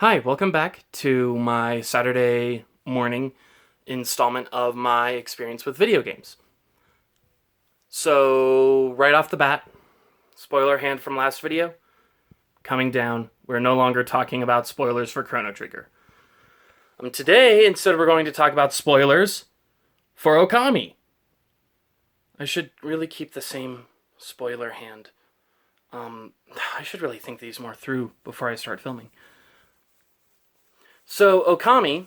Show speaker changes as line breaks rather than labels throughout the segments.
Hi, welcome back to my Saturday morning installment of my experience with video games. So, right off the bat, spoiler hand from last video, coming down. We're no longer talking about spoilers for Chrono Trigger. Today, instead, we're going to talk about spoilers for Okami. I should really keep the same spoiler hand. I should really think these more through before I start filming. So, Okami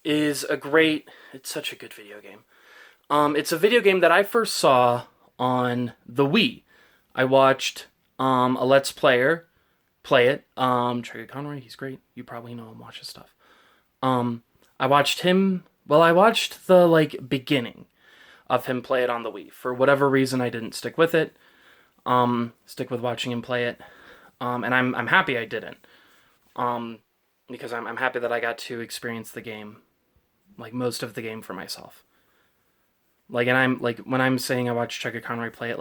is it's such a good video game. It's a video game that I first saw on the Wii. I watched a Let's Player play it. Trigger Conroy, he's great. You probably know him, watch his stuff. I watched the beginning of him play it on the Wii. For whatever reason, I didn't stick with it. Stick with watching him play it. And I'm happy I didn't. Because I'm happy that I got to experience the game, like most of the game for myself. When I'm saying I watched Chucky Conroy play it,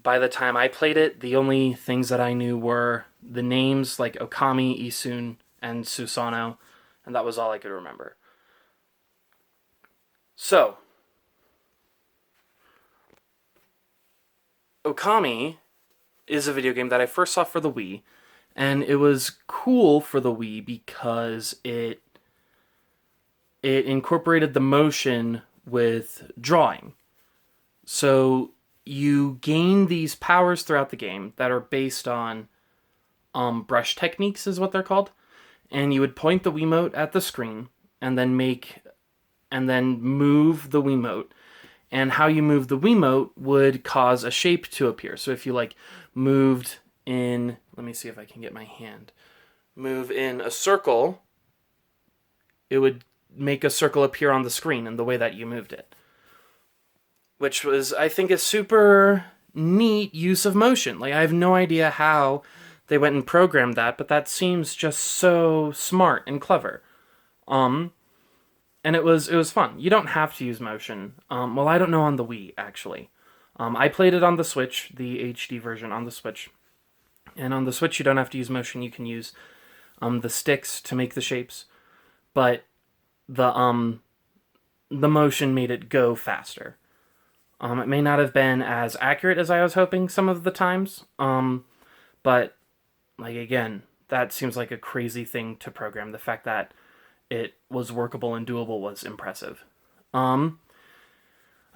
by the time I played it, the only things that I knew were the names like Okami, Isun, and Susano, and that was all I could remember. So, Okami is a video game that I first saw for the Wii, and it was cool for the Wii because it incorporated the motion with drawing. So you gain these powers throughout the game that are based on brush techniques, is what they're called. And you would point the Wiimote at the screen and then move the Wiimote. And how you move the Wiimote would cause a shape to appear. So if you moved in, let me see if I can get my hand, move in a circle, it would make a circle appear on the screen in the way that you moved it. Which was, I think, a super neat use of motion. I have no idea how they went and programmed that, but that seems just so smart and clever. And it was fun. You don't have to use motion. I don't know on the Wii, actually. I played it on the Switch, the HD version on the Switch. And on the Switch, you don't have to use motion. You can use the sticks to make the shapes. But the motion made it go faster. It may not have been as accurate as I was hoping some of the times. But, again, that seems like a crazy thing to program. The fact that it was workable and doable was impressive. I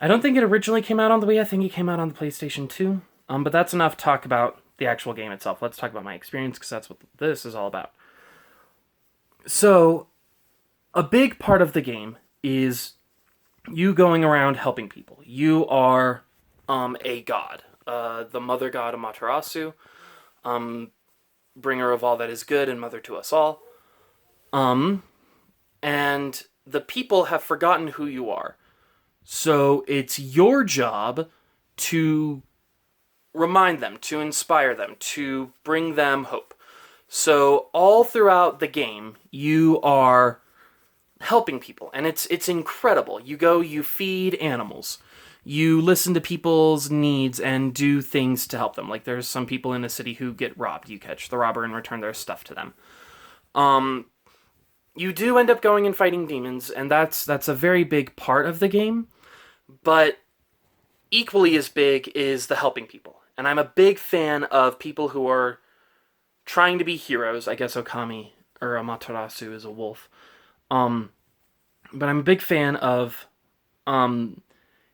don't think it originally came out on the Wii. I think it came out on the PlayStation 2. But that's enough talk about the actual game itself. Let's talk about my experience, because that's what this is all about. So, a big part of the game is you going around helping people. You are a god. The mother god Amaterasu, bringer of all that is good and mother to us all. And the people have forgotten who you are. So it's your job to remind them, to inspire them, to bring them hope. So all throughout the game, you are helping people, and it's incredible. You feed animals. You listen to people's needs and do things to help them. There's some people in a city who get robbed. You catch the robber and return their stuff to them. You do end up going and fighting demons, and that's a very big part of the game. But equally as big is the helping people. And I'm a big fan of people who are trying to be heroes. I guess Okami, or Amaterasu, is a wolf. But I'm a big fan of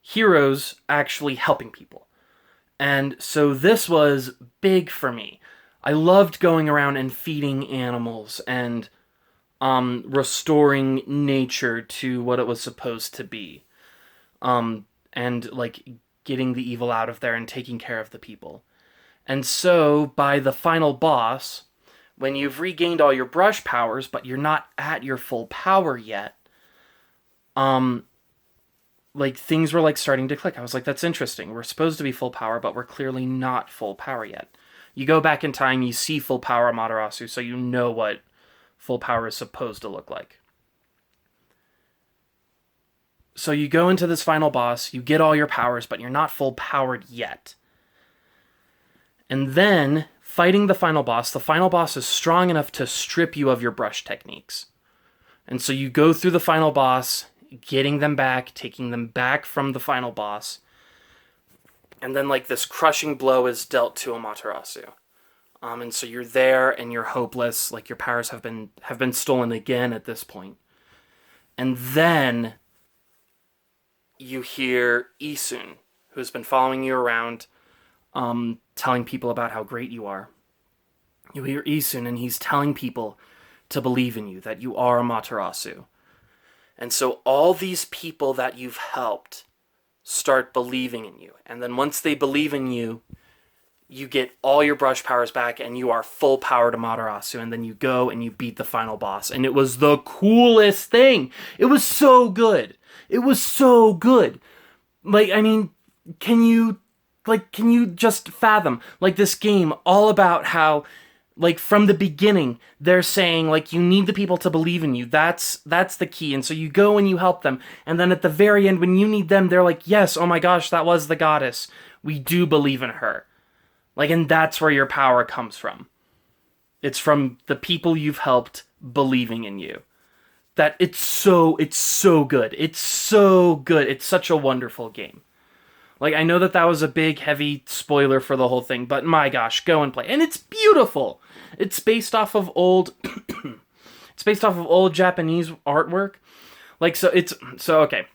heroes actually helping people. And so this was big for me. I loved going around and feeding animals and restoring nature to what it was supposed to be. And getting the evil out of there and taking care of the people. And so by the final boss, when you've regained all your brush powers, but you're not at your full power yet, things were starting to click. I was like, that's interesting. We're supposed to be full power, but we're clearly not full power yet. You go back in time, you see full power Amaterasu, so you know what full power is supposed to look like. So you go into this final boss, you get all your powers, but you're not full powered yet. And then fighting the final boss is strong enough to strip you of your brush techniques. And so you go through the final boss, getting them back, taking them back from the final boss. And then like this crushing blow is dealt to Amaterasu. And so you're there and you're hopeless, like your powers have been stolen again at this point. And then you hear Isun, who's been following you around, telling people about how great you are. You hear Isun, and he's telling people to believe in you, that you are Amaterasu. And so all these people that you've helped start believing in you. And then once they believe in you, you get all your brush powers back, and you are full powered Amaterasu. And then you go and you beat the final boss. And it was the coolest thing. It was so good. It was so good. Like, I mean, can you just fathom, like, this game all about how, like, from the beginning, they're saying, like, you need the people to believe in you. That's the key. And so you go and you help them. And then at the very end, when you need them, they're like, yes, oh my gosh, that was the goddess. We do believe in her. Like, and that's where your power comes from. It's from the people you've helped believing in you. That it's so good. It's so good. It's such a wonderful game. Like, I know that was a big, heavy spoiler for the whole thing, but my gosh, go and play. And it's beautiful. It's based off of old Japanese artwork. Like, so okay.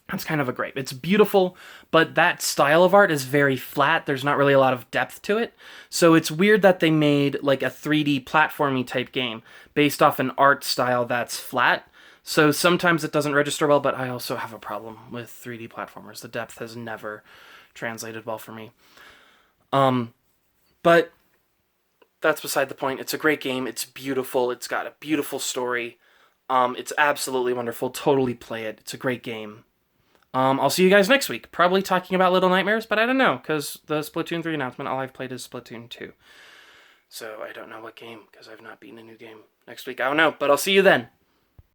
That's kind of a grape. It's beautiful, but that style of art is very flat. There's not really a lot of depth to it. So it's weird that they made like a 3D platformy type game based off an art style that's flat. So sometimes it doesn't register well, but I also have a problem with 3D platformers. The depth has never translated well for me. But that's beside the point. It's a great game. It's beautiful. It's got a beautiful story. It's absolutely wonderful. Totally play it. It's a great game. I'll see you guys next week. Probably talking about Little Nightmares, but I don't know, because the Splatoon 3 announcement, all I've played is Splatoon 2. So I don't know what game, because I've not beaten a new game next week. I don't know, but I'll see you then.